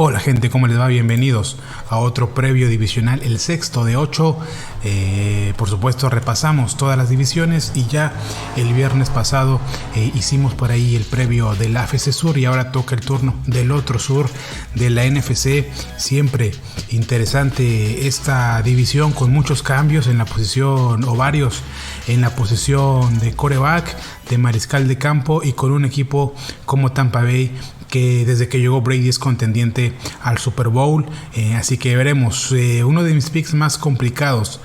Hola gente, ¿cómo les va? Bienvenidos a otro previo divisional, el sexto de 8. Por supuesto repasamos todas las divisiones y ya el viernes pasado hicimos por ahí el previo de la AFC Sur y ahora toca el turno del otro sur, de la NFC. Siempre interesante esta división con muchos cambios en la posición o varios en la posición de quarterback, de mariscal de campo y con un equipo como Tampa Bay que desde que llegó Brady es contendiente al Super Bowl, así que veremos. Uno de mis picks más complicados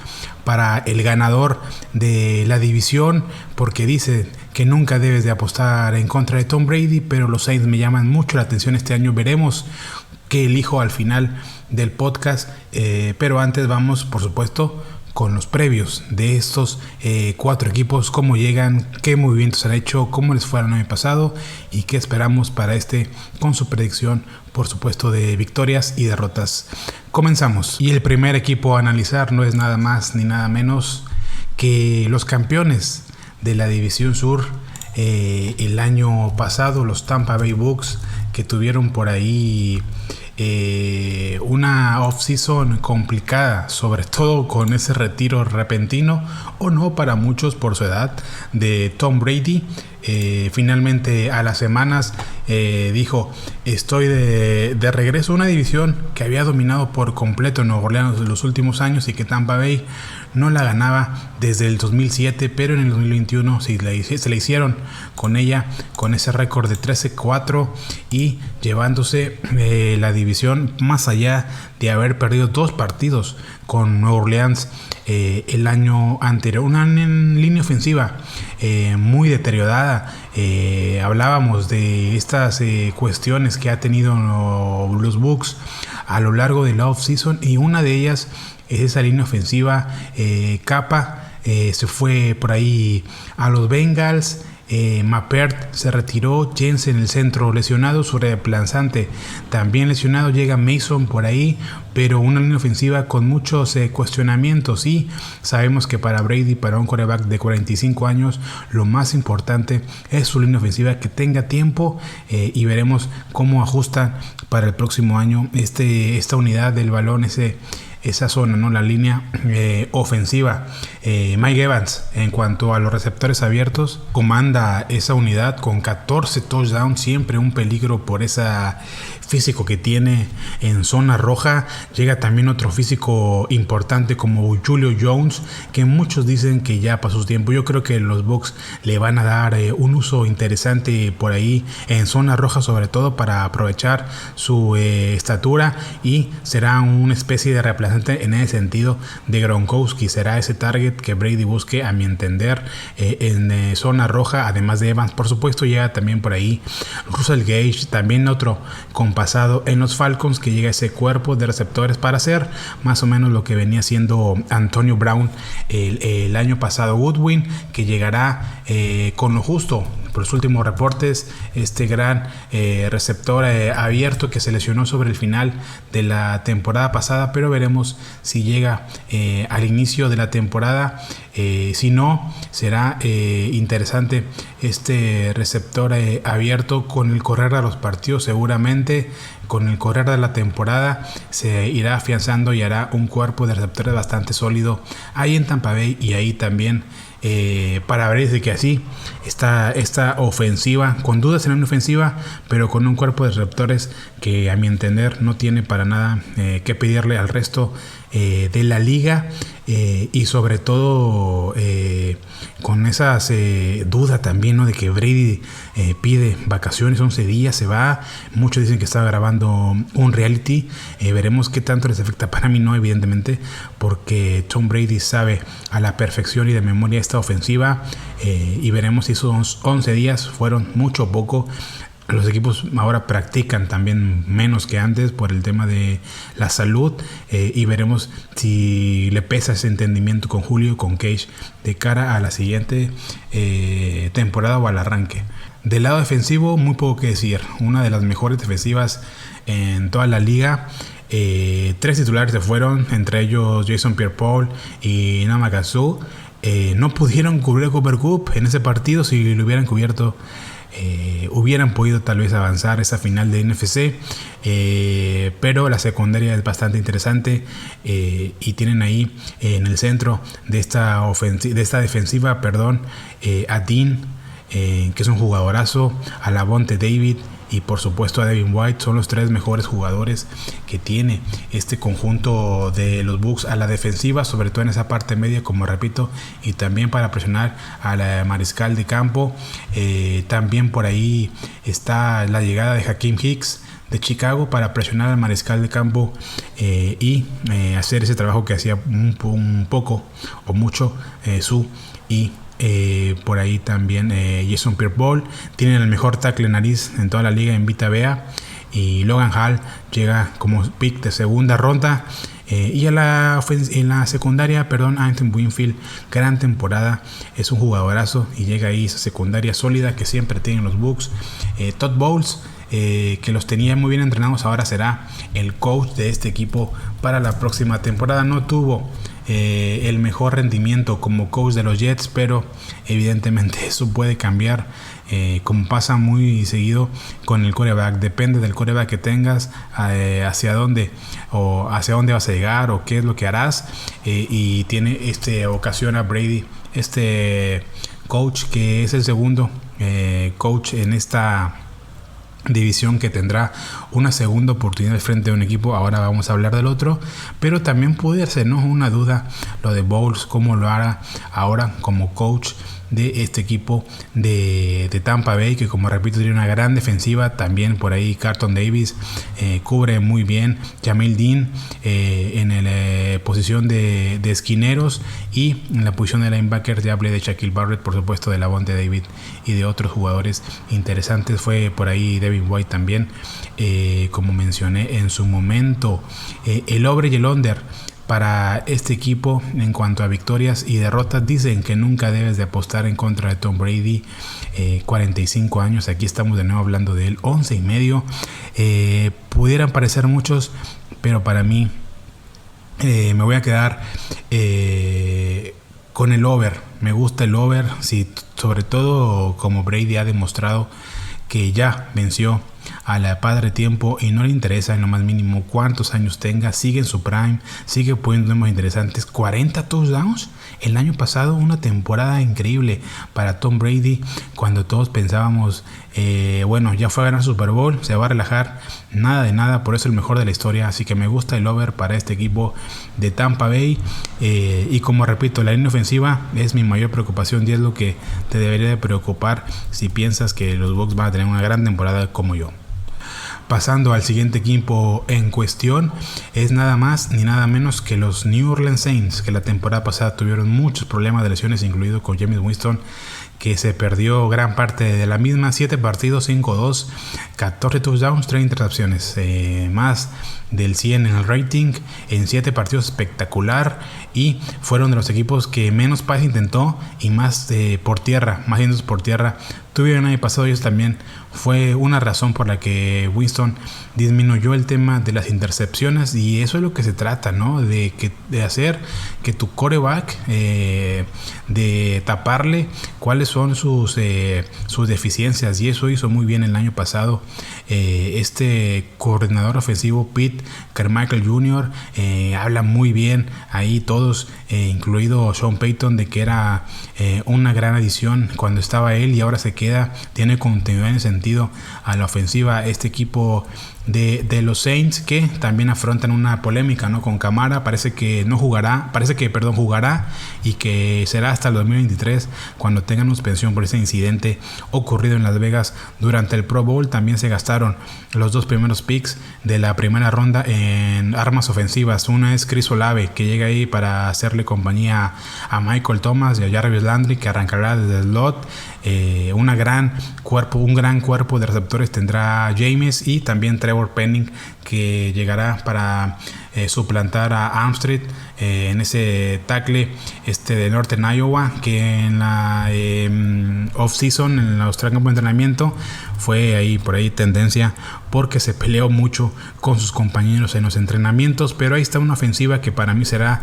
para el ganador de la división, porque dice que nunca debes de apostar en contra de Tom Brady, pero los Saints me llaman mucho la atención este año. Veremos qué elijo al final del podcast, pero antes vamos, por supuesto, con los previos de estos 4 equipos, cómo llegan, qué movimientos han hecho, cómo les fue el año pasado y qué esperamos para este, con su predicción, por supuesto, de victorias y derrotas. Comenzamos. Y el primer equipo a analizar no es nada más ni nada menos que los campeones de la División Sur el año pasado, los Tampa Bay Bucks, que tuvieron por ahí una off-season complicada, sobre todo con ese retiro repentino o no para muchos por su edad de Tom Brady. Finalmente a las semanas dijo: estoy de regreso a una división que había dominado por completo en Nueva Orleans en los últimos años y que Tampa Bay no la ganaba desde el 2007, pero en el 2021 se le hicieron con ella, con ese récord de 13-4 y llevándose la división más allá de haber perdido 2 partidos con Nueva Orleans el año anterior. Una línea ofensiva muy deteriorada. Hablábamos de estas cuestiones que ha tenido los Bucks a lo largo de la off-season y una de ellas es esa línea ofensiva. Capa se fue por ahí a los Bengals. Mapert se retiró, Jensen el centro lesionado, su reemplazante también lesionado, llega Mason por ahí, pero una línea ofensiva con muchos cuestionamientos y sabemos que para Brady, para un quarterback de 45 años, lo más importante es su línea ofensiva, que tenga tiempo y veremos cómo ajustan para el próximo año esta unidad del balón, esa zona, ¿no? La línea ofensiva. Mike Evans, en cuanto a los receptores abiertos, comanda esa unidad con 14 touchdowns, siempre un peligro por ese físico que tiene en zona roja. Llega también otro físico importante como Julio Jones, que muchos dicen que ya pasó su tiempo. Yo creo que los Bucks le van a dar un uso interesante por ahí en zona roja, sobre todo para aprovechar su estatura, y será una especie de reemplazante en ese sentido de Gronkowski. Será ese target que Brady busque, a mi entender, en zona roja. Además de Evans, por supuesto, llega también por ahí Russell Gage, también otro compasado en los Falcons, que llega ese cuerpo de receptores para hacer más o menos lo que venía siendo Antonio Brown el año pasado. Goodwin, que llegará con lo justo por los últimos reportes, este gran receptor abierto que se lesionó sobre el final de la temporada pasada, pero veremos si llega al inicio de la temporada. Si no, será interesante este receptor abierto. Con el correr de los partidos, seguramente con el correr de la temporada se irá afianzando y hará un cuerpo de receptores bastante sólido ahí en Tampa Bay, y ahí también para ver de que así está esta ofensiva, con dudas en la ofensiva, pero con un cuerpo de receptores que, a mi entender, no tiene para nada que pedirle al resto de la liga, y sobre todo con esas dudas también, ¿no?, de que Brady pide vacaciones, 11 días, se va. Muchos dicen que está grabando un reality. Veremos qué tanto les afecta. Para mí no, evidentemente, porque Tom Brady sabe a la perfección y de memoria esta ofensiva, y veremos si esos 11 días fueron mucho o poco. Los equipos ahora practican también menos que antes por el tema de la salud, y veremos si le pesa ese entendimiento con Julio, con Cage, de cara a la siguiente temporada o al arranque. Del lado defensivo, muy poco que decir. Una de las mejores defensivas en toda la liga. 3 titulares se fueron, entre ellos Jason Pierre-Paul y Namakazu. No pudieron cubrir a Cooper Kupp en ese partido. Si lo hubieran cubierto, hubieran podido tal vez avanzar esa final de NFC. pero la secundaria es bastante interesante, y tienen ahí en el centro de esta defensiva, a Dean, que es un jugadorazo, a Lavonte David y por supuesto a Devin White. Son los 3 mejores jugadores que tiene este conjunto de los Bucks a la defensiva, sobre todo en esa parte media, como repito, y también para presionar a la mariscal de campo. También por ahí está la llegada de Hakeem Hicks de Chicago para presionar al mariscal de campo, y hacer ese trabajo que hacía un poco o mucho por ahí también Jason Pierre-Paul. Tienen el mejor tackle nariz en toda la liga en Vita Vea, y Logan Hall llega como pick de segunda ronda. Y en la secundaria, Anthony Winfield, gran temporada, es un jugadorazo y llega ahí esa secundaria sólida que siempre tienen los Bucks. Todd Bowles, que los tenía muy bien entrenados, ahora será el coach de este equipo para la próxima temporada. No tuvo el mejor rendimiento como coach de los Jets, pero evidentemente eso puede cambiar, como pasa muy seguido con el quarterback. Depende del quarterback que tengas, hacia dónde vas a llegar o qué es lo que harás, y tiene ocasión a Brady, coach, que es el segundo coach en esta división, que tendrá una segunda oportunidad frente a un equipo. Ahora vamos a hablar del otro, pero también puede ser, ¿no?, una duda lo de Bowles, cómo lo hará ahora como coach de este equipo de Tampa Bay, que como repito tiene una gran defensiva. También por ahí Carlton Davis cubre muy bien, Jamel Dean en la posición de esquineros, y en la posición de linebacker ya hablé de Shaquille Barrett, por supuesto de Lavonte David y de otros jugadores interesantes. Fue por ahí Devin White también, como mencioné en su momento. El over y el under para este equipo en cuanto a victorias y derrotas, dicen que nunca debes de apostar en contra de Tom Brady. 45 años, aquí estamos de nuevo hablando de él, 11.5. Pudieran parecer muchos, pero para mí me voy a quedar con el over. Me gusta el over, sí, sobre todo como Brady ha demostrado que ya venció a la padre tiempo y no le interesa en lo más mínimo cuántos años tenga. Sigue en su prime, sigue poniendo números interesantes. 40 touchdowns el año pasado, una temporada increíble para Tom Brady, cuando todos pensábamos ya fue a ganar Super Bowl, se va a relajar. Nada de nada, por eso el mejor de la historia. Así que me gusta el over para este equipo de Tampa Bay, y como repito, la línea ofensiva es mi mayor preocupación, y es lo que te debería de preocupar si piensas que los Bucks van a tener una gran temporada como yo. Pasando al siguiente equipo en cuestión, es nada más ni nada menos que los New Orleans Saints, que la temporada pasada tuvieron muchos problemas de lesiones, incluido con Jameis Winston, que se perdió gran parte de la misma. 7 partidos, 5-2, 14 touchdowns, 3 intercepciones, más del 100 en el rating en 7 partidos, espectacular, y fueron de los equipos que menos pases intentó y más por tierra, más intentos por tierra tuvieron el año pasado. Ellos también fue una razón por la que Winston disminuyó el tema de las intercepciones, y eso es lo que se trata, ¿no? De hacer que tu quarterback, de taparle cuáles son sus deficiencias, y eso hizo muy bien el año pasado este coordinador ofensivo Pete Carmichael Jr. Habla muy bien ahí todos, incluido Sean Payton, de que era una gran adición cuando estaba él, y ahora tiene continuidad en el sentido a la ofensiva este equipo de los Saints, que también afrontan una polémica, ¿no?, con Kamara. Parece que jugará, y que será hasta el 2023 cuando tengan suspensión por ese incidente ocurrido en Las Vegas durante el Pro Bowl. También se gastaron los 2 primeros picks de la primera ronda en armas ofensivas. Una es Chris Olave, que llega ahí para hacerle compañía a Michael Thomas y a Jarvis Landry, que arrancará desde el slot. Un gran cuerpo de receptores tendrá James, y también Trevor Penning, que llegará para suplantar a Armstead en ese tackle de Northern Iowa, que en la off-season, en los campos de entrenamiento, fue por ahí tendencia porque se peleó mucho con sus compañeros en los entrenamientos. Pero ahí está una ofensiva que para mí será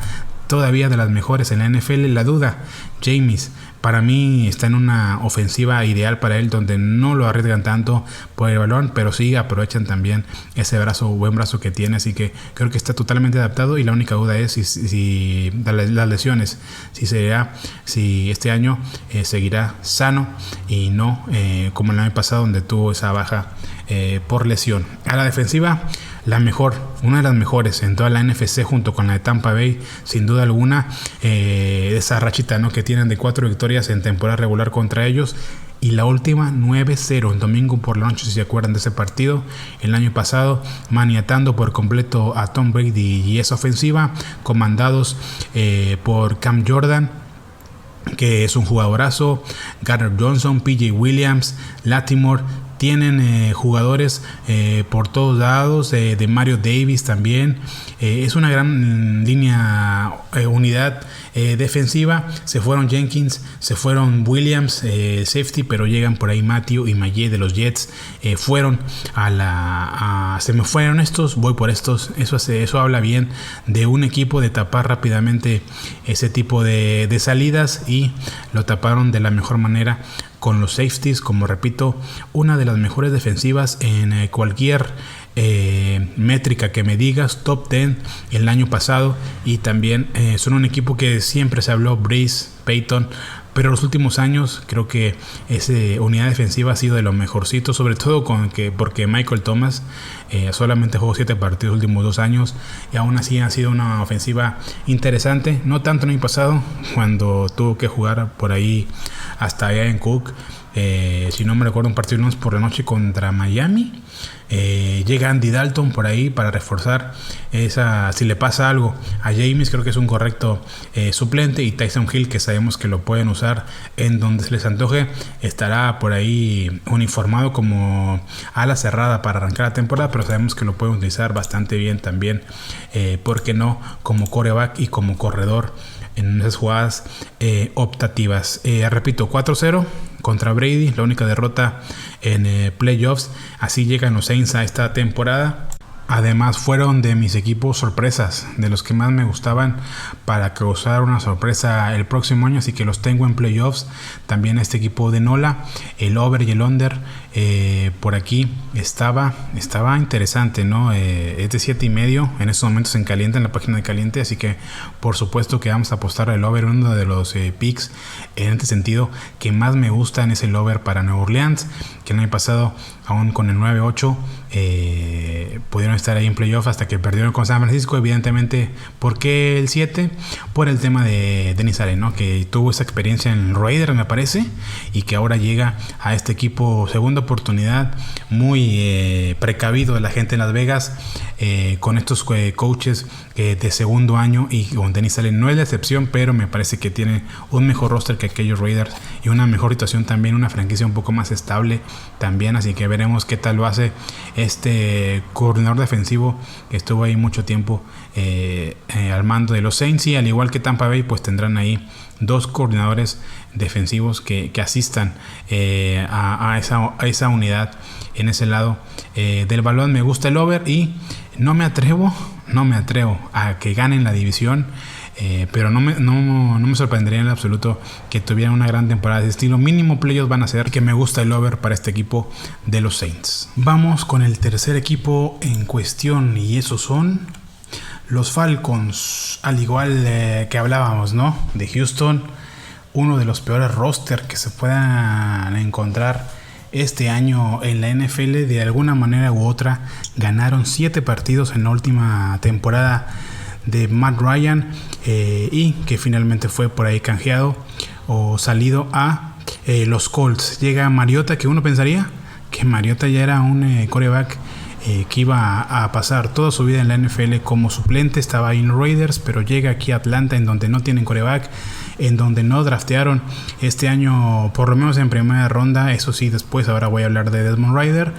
todavía de las mejores en la NFL. La duda, Jameis, para mí está en una ofensiva ideal para él, donde no lo arriesgan tanto por el balón, pero sí aprovechan también ese buen brazo que tiene, así que creo que está totalmente adaptado. Y la única duda es si las lesiones, si este año seguirá sano y no como el año pasado, donde tuvo esa baja por lesión. A la defensiva, una de las mejores en toda la NFC, junto con la de Tampa Bay, sin duda alguna. Esa rachita, ¿no?, que tienen de 4 victorias en temporada regular contra ellos, y la última 9-0 en domingo por la noche, si se acuerdan de ese partido el año pasado, maniatando por completo a Tom Brady y esa ofensiva, comandados por Cam Jordan, que es un jugadorazo, Gardner Johnson, PJ Williams, Latimore. Tienen jugadores por todos lados, de Mario Davis también. Es una gran unidad defensiva. Se fueron Jenkins, se fueron Williams, safety, pero llegan por ahí Matthew y Maye de los Jets. Se me fueron estos, voy por estos. Eso habla bien de un equipo de tapar rápidamente ese tipo de salidas, y lo taparon de la mejor manera con los safeties. Como repito, una de las mejores defensivas en cualquier métrica que me digas, top 10 el año pasado. Y también son un equipo que siempre se habló, Breeze, Peyton, pero los últimos años creo que esa unidad defensiva ha sido de lo mejorcito, sobre todo porque Michael Thomas solamente jugó 7 partidos los últimos 2 años, y aún así ha sido una ofensiva interesante. No tanto el año pasado, cuando tuvo que jugar por ahí hasta allá en Cook, si no me recuerdo, un partido lunes por la noche contra Miami. Llega Andy Dalton por ahí para reforzar si le pasa algo a Jameis. Creo que es un correcto suplente, y Tyson Hill, que sabemos que lo pueden usar en donde se les antoje, estará por ahí uniformado como ala cerrada para arrancar la temporada, pero sabemos que lo pueden utilizar bastante bien también, ¿por qué no?, como quarterback y como corredor en esas jugadas optativas. Repito, 4-0 contra Brady, la única derrota en playoffs. Así llegan los Saints a esta temporada. Además, fueron de mis equipos sorpresas, de los que más me gustaban para causar una sorpresa el próximo año, así que los tengo en playoffs. También este equipo de Nola, el over y el under, por aquí estaba interesante, ¿no? Es de 7.5 en estos momentos en caliente, en la página de caliente, así que por supuesto que vamos a apostar el over. Uno de los picks en este sentido que más me gustan es el over para Nueva Orleans, que el año pasado, aún con el 9-8, pudieron estar ahí en playoff hasta que perdieron con San Francisco. Evidentemente, ¿por qué el 7? Por el tema de Dennis Allen, ¿no?, que tuvo esa experiencia en Raiders, me parece, y que ahora llega a este equipo, segunda oportunidad, muy precavido de la gente en Las Vegas, con estos coaches de segundo año, y con Dennis Allen no es la excepción, pero me parece que tiene un mejor roster que aquellos Raiders y una mejor situación también, una franquicia un poco más estable también, así que veremos qué tal lo hace este coordinador defensivo que estuvo ahí mucho tiempo al mando de los Saints. Y al igual que Tampa Bay, pues tendrán ahí 2 coordinadores defensivos que asistan a esa unidad en ese lado del balón. Me gusta el over, y no me atrevo a que ganen la división, pero no me sorprendería en absoluto que tuvieran una gran temporada de estilo. Mínimo playoffs van a ser, que me gusta el over para este equipo de los Saints. Vamos con el tercer equipo en cuestión, y esos son los Falcons. Al igual que hablábamos, ¿no?, de Houston, uno de los peores rosters que se puedan encontrar este año en la NFL. De alguna manera u otra ganaron 7 partidos en la última temporada de Matt Ryan, y que finalmente fue por ahí canjeado o salido a los Colts. Llega Mariota, que uno pensaría que Mariota ya era un quarterback que iba a pasar toda su vida en la NFL como suplente. Estaba ahí en Raiders, pero llega aquí a Atlanta, en donde no tienen quarterback, en donde no draftearon este año, por lo menos en primera ronda. Eso sí, después ahora voy a hablar de Desmond Ridder,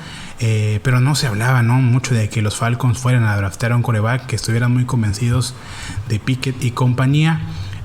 pero no se hablaba, ¿no?, mucho de que los Falcons fueran a draftear a un quarterback, que estuvieran muy convencidos de Pickett y compañía.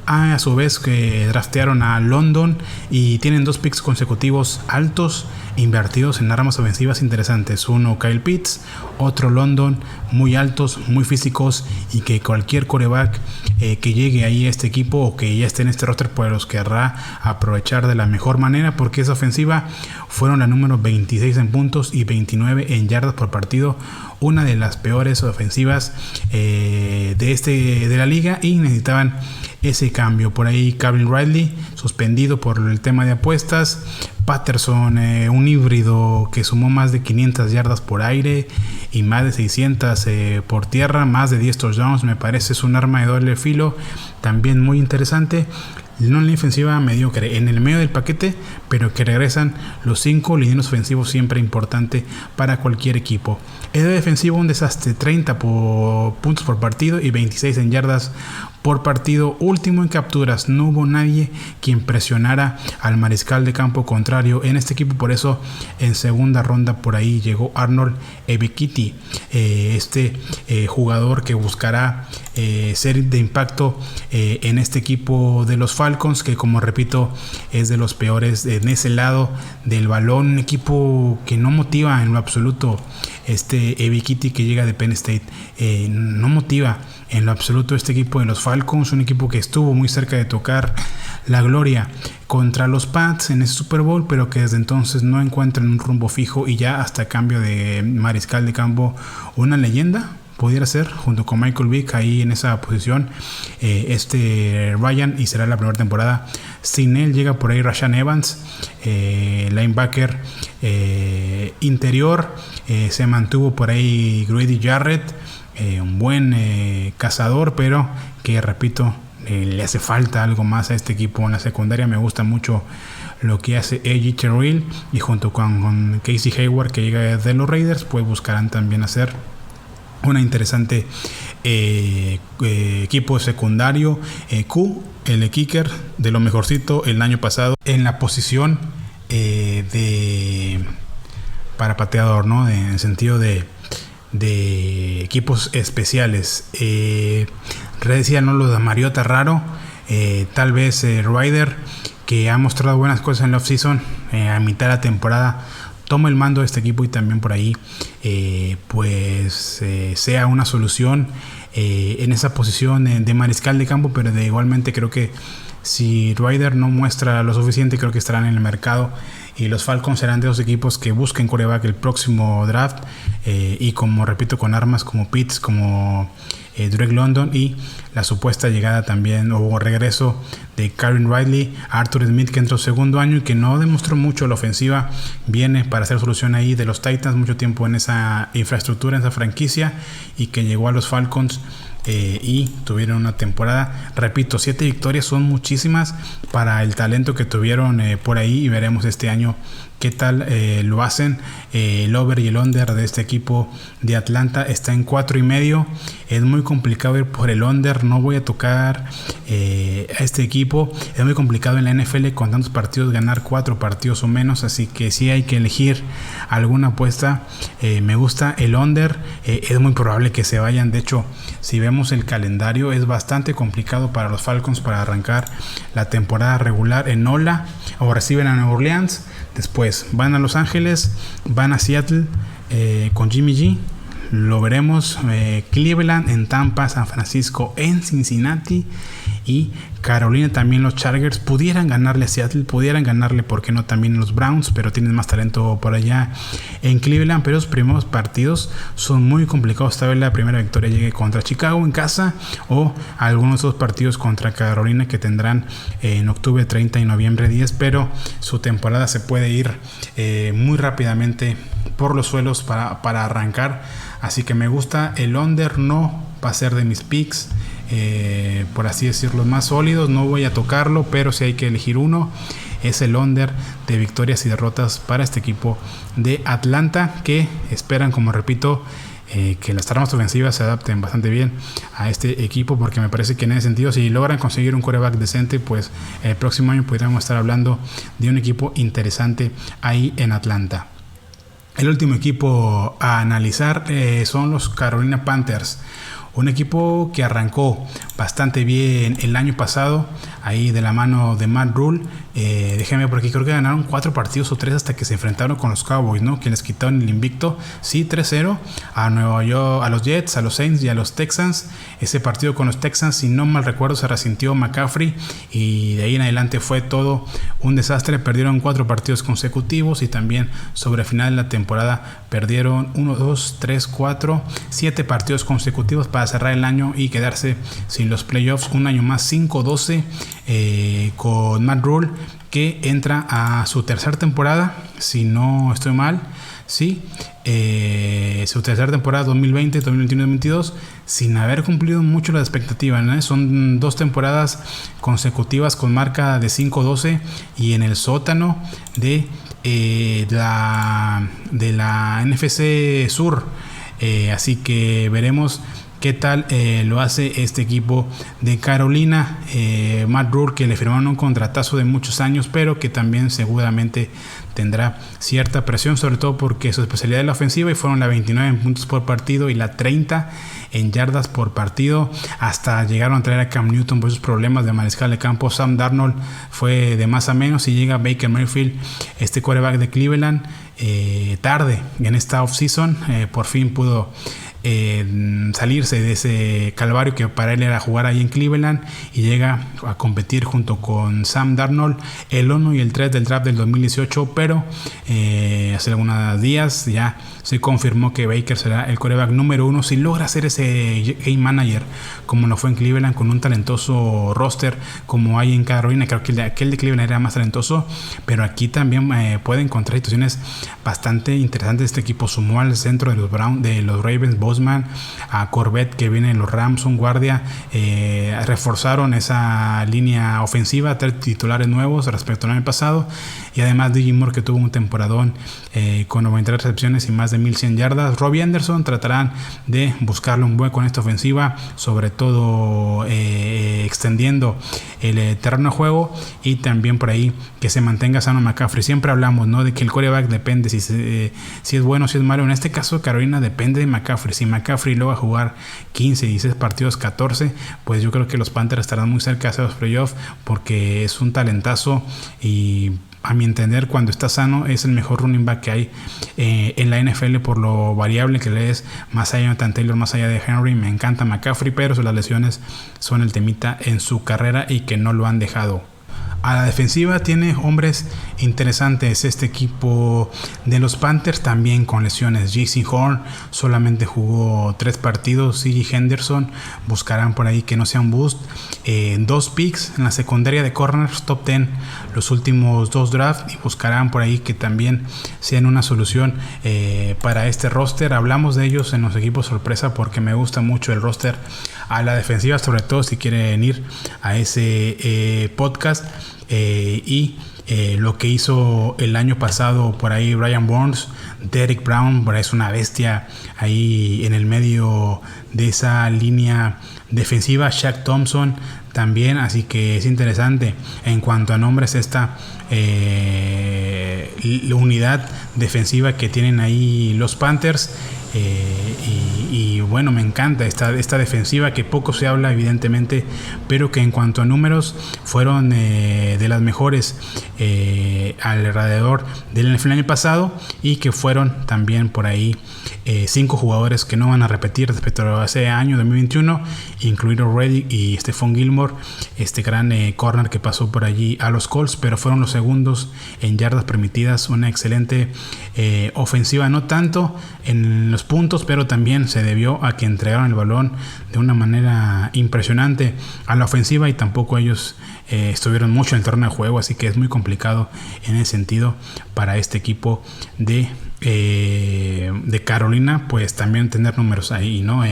A su vez que draftearon a London y tienen 2 picks consecutivos altos invertidos en armas ofensivas interesantes. Uno Kyle Pitts, otro London, muy altos, muy físicos, y que cualquier quarterback que llegue ahí a este equipo o que ya esté en este roster pues los querrá aprovechar de la mejor manera, porque esa ofensiva fueron la número 26 en puntos y 29 en yardas por partido, una de las peores ofensivas de la liga, y necesitaban ese cambio. Por ahí Calvin Ridley suspendido por el tema de apuestas. Patterson, un híbrido que sumó más de 500 yardas por aire y más de 600 por tierra, más de 10 touchdowns. Me parece es un arma de doble filo, también muy interesante. No en la defensiva mediocre, en el medio del paquete, pero que regresan los 5 linieros ofensivos, siempre importante para cualquier equipo. El defensivo un desastre, 30 puntos por partido y 26 en yardas por partido. Último en capturas, no hubo nadie quien presionara al mariscal de campo contrario en este equipo, por eso en segunda ronda por ahí llegó Arnold Ebiketie, jugador que buscará ser de impacto en este equipo de los Falcons, que como repito es de los peores en ese lado del balón, un equipo que no motiva en lo absoluto. Ebiketie, que llega de Penn State, no motiva en lo absoluto este equipo de los Falcons, un equipo que estuvo muy cerca de tocar la gloria contra los Pats en ese Super Bowl, pero que desde entonces no encuentran un rumbo fijo, y ya hasta cambio de mariscal de campo, una leyenda pudiera ser, junto con Michael Vick ahí en esa posición, Ryan, y será la primera temporada. Sin él llega por ahí Rashaan Evans, linebacker interior, se mantuvo por ahí Grady Jarrett, un buen cazador, pero que repito, le hace falta algo más a este equipo en la secundaria. Me gusta mucho lo que hace A.J. Terrell, y junto con Casey Hayward, que llega de los Raiders, pues buscarán también hacer una interesante equipo secundario. El kicker de lo mejorcito el año pasado en la posición para pateador, ¿no? En el sentido de equipos especiales. Decía, ¿no? Lo de Mariota raro. Tal vez Ryder, que ha mostrado buenas cosas en la offseason, a mitad de la temporada toma el mando de este equipo, y también por ahí sea una solución en esa posición de mariscal de campo. Pero igualmente creo que si Ryder no muestra lo suficiente, creo que estarán en el mercado, y los Falcons serán de esos equipos que busquen quarterback el próximo draft, y como repito, con armas como Pitts, como Drake London, y la supuesta llegada también o regreso de Calvin Ridley. Arthur Smith, que entró segundo año y que no demostró mucho la ofensiva, viene para hacer solución ahí de los Titans, mucho tiempo en esa infraestructura, en esa franquicia, y que llegó a los Falcons y tuvieron una temporada, repito, 7 victorias, son muchísimas para el talento que tuvieron por ahí, y veremos este año qué tal lo hacen. El over y el under de este equipo de Atlanta está en 4.5. Es muy complicado ir por el under, no voy a tocar a este equipo. Es muy complicado en la NFL con tantos partidos ganar 4 partidos o menos, así que si hay que elegir alguna apuesta, me gusta el under. Es muy probable que se vayan. De hecho, si vemos el calendario, es bastante complicado para los Falcons para arrancar la temporada regular en Nola, o reciben a Nueva Orleans, después van a Los Ángeles, van a Seattle con Jimmy G, lo veremos, Cleveland, en Tampa, San Francisco, en Cincinnati, y Carolina. También los Chargers pudieran ganarle a Seattle, pudieran ganarle, ¿por qué no?, también los Browns, pero tienen más talento por allá en Cleveland. Pero los primeros partidos son muy complicados. Tal vez la primera victoria llegue contra Chicago en casa, o algunos de esos partidos contra Carolina que tendrán en octubre 30 y noviembre 10, pero su temporada se puede ir muy rápidamente por los suelos para arrancar. Así que me gusta el under, no va a ser de mis picks, por así decirlo, más sólidos. No voy a tocarlo, pero si hay que elegir uno, es el under de victorias y derrotas para este equipo de Atlanta, que esperan, como repito, que las armas ofensivas se adapten bastante bien a este equipo, porque me parece que en ese sentido, si logran conseguir un quarterback decente, pues el próximo año podríamos estar hablando de un equipo interesante ahí en Atlanta. El último equipo a analizar son los Carolina Panthers. Un equipo que arrancó bastante bien el año pasado, ahí de la mano de Matt Rule. Déjame porque creo que ganaron 4 partidos o 3 hasta que se enfrentaron con los Cowboys, ¿no? Que les quitaron el invicto, sí, 3-0 a Nueva York, a los Jets, a los Saints y a los Texans. Ese partido con los Texans, si no mal recuerdo, se resintió McCaffrey y de ahí en adelante fue todo un desastre. Perdieron 4 partidos consecutivos y también sobre el final de la temporada perdieron 7 partidos consecutivos para cerrar el año y quedarse sin los playoffs un año más. 5-12 con Matt Rule, que entra a su tercera temporada, si no estoy mal, sí, su tercera temporada 2020, 2021, 2022, sin haber cumplido mucho las expectativas, ¿no? Son 2 temporadas consecutivas con marca de 5-12 y en el sótano de la NFC Sur, así que veremos qué tal lo hace este equipo de Carolina. Matt Rule, que le firmaron un contratazo de muchos años, pero que también seguramente tendrá cierta presión, sobre todo porque su especialidad es la ofensiva y fueron la 29 en puntos por partido y la 30 en yardas por partido. Hasta llegaron a traer a Cam Newton por esos problemas de mariscal de campo. Sam Darnold fue de más a menos y llega Baker Mayfield, este quarterback de Cleveland, tarde en esta offseason. Por fin pudo salirse de ese calvario que para él era jugar ahí en Cleveland y llega a competir junto con Sam Darnold, el 1 y el 3 del draft del 2018, pero hace algunos días ya se confirmó que Baker será el quarterback número 1 si logra ser ese game manager como lo fue en Cleveland, con un talentoso roster como hay en Carolina. Creo que aquel de Cleveland era más talentoso, pero aquí también puede encontrar situaciones bastante interesantes. Este equipo sumó al centro de los Ravens Bosman, a Corbett, que viene de los Rams, un guardia. Reforzaron esa línea ofensiva, 3 titulares nuevos respecto al año pasado, y además DJ Moore, que tuvo un temporadón con 93 recepciones y más de 1100 yardas. Robbie Anderson tratarán de buscarle un hueco en esta ofensiva, sobre todo extendiendo el terreno de juego, y también por ahí que se mantenga sano McCaffrey. Siempre hablamos, ¿no?, de que el quarterback depende si es bueno, si es malo. En este caso Carolina depende de McCaffrey. Si McCaffrey logra jugar 15, 16 partidos, 14, pues yo creo que los Panthers estarán muy cerca de hacer los playoffs, porque es un talentazo y a mi entender, cuando está sano, es el mejor running back que hay en la NFL, por lo variable que le es, más allá de Jonathan Taylor, más allá de Henry. Me encanta McCaffrey, pero las lesiones son el temita en su carrera y que no lo han dejado. A la defensiva tiene hombres interesantes este equipo de los Panthers, también con lesiones. Jason Horn solamente jugó 3 partidos. C.J. Henderson buscarán por ahí que no sea un boost. 2 picks en la secundaria de corners, top 10 los últimos 2 drafts, y buscarán por ahí que también sean una solución para este roster. Hablamos de ellos en los equipos sorpresa porque me gusta mucho el roster a la defensiva, sobre todo si quieren ir a ese podcast. Lo que hizo el año pasado por ahí Brian Burns, Derek Brown, por ahí es una bestia ahí en el medio de esa línea defensiva. Shaq Thompson también, así que es interesante en cuanto a nombres esta la unidad defensiva que tienen ahí los Panthers. Y bueno, me encanta esta defensiva, que poco se habla evidentemente, pero que en cuanto a números fueron de las mejores alrededor del NFL el año pasado, y que fueron también por ahí 5 jugadores que no van a repetir respecto a ese año 2021, incluido Reddick y Stephon Gilmore, este gran corner que pasó por allí a los Colts, pero fueron los segundos en yardas permitidas. Una excelente ofensiva, no tanto en los puntos, pero también se debió a que entregaron el balón de una manera impresionante a la ofensiva, y tampoco ellos estuvieron mucho en el terreno de juego, así que es muy complicado en ese sentido para este equipo de Carolina, pues también tener números ahí, ¿no?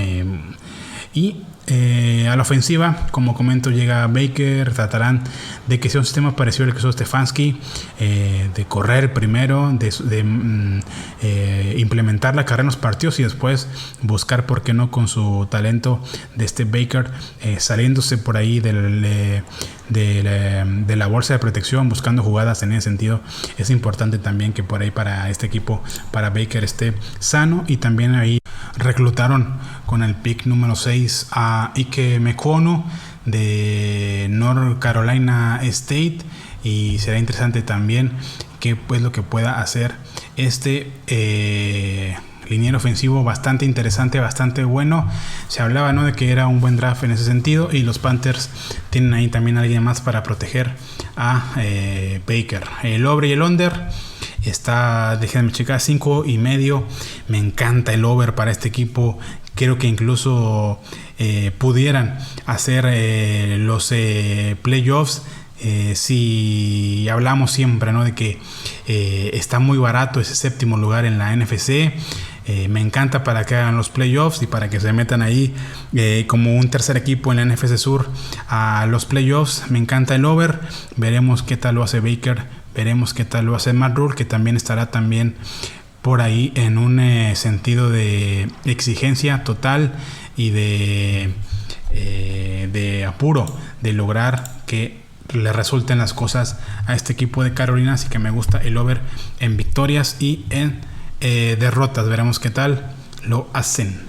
Y A la ofensiva, como comento, llega Baker. Tratarán de que sea un sistema parecido al que usó Stefanski, de correr primero, de implementar la carrera en los partidos y después buscar, por qué no, con su talento de este Baker, saliéndose por ahí de la bolsa de protección, buscando jugadas en ese sentido. Es importante también que por ahí para este equipo, para Baker, esté sano. Y también ahí reclutaron con el pick número 6 a Ike Mekwonu de North Carolina State, y será interesante también qué pues lo que pueda hacer este liniero ofensivo. Bastante interesante, bastante bueno. Se hablaba, ¿no?, de que era un buen draft en ese sentido, y los Panthers tienen ahí también a alguien más para proteger a Baker. El over y el under está, déjenme checar, 5.5. Me encanta el over para este equipo. Creo que incluso pudieran hacer los playoffs. Si hablamos siempre, ¿no?, de que está muy barato ese séptimo lugar en la NFC. Me encanta para que hagan los playoffs y para que se metan ahí como un tercer equipo en la NFC Sur a los playoffs. Me encanta el over. Veremos qué tal lo hace Baker. Veremos qué tal lo hace Matt Rhule, que también estará también por ahí en un sentido de exigencia total y de apuro de lograr que le resulten las cosas a este equipo de Carolina. Así que me gusta el over en victorias y en derrotas. Veremos qué tal lo hacen.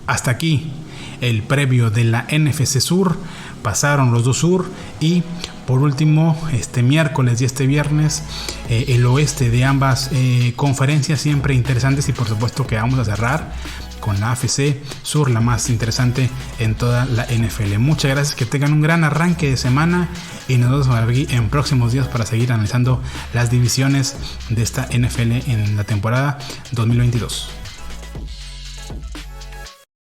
Hasta aquí el previo de la NFC Sur. Pasaron los dos sur, y por último, este miércoles y este viernes, el oeste de ambas conferencias, siempre interesantes. Y por supuesto que vamos a cerrar con la AFC Sur, la más interesante en toda la NFL. Muchas gracias, que tengan un gran arranque de semana, y nos vemos aquí en próximos días para seguir analizando las divisiones de esta NFL en la temporada 2022.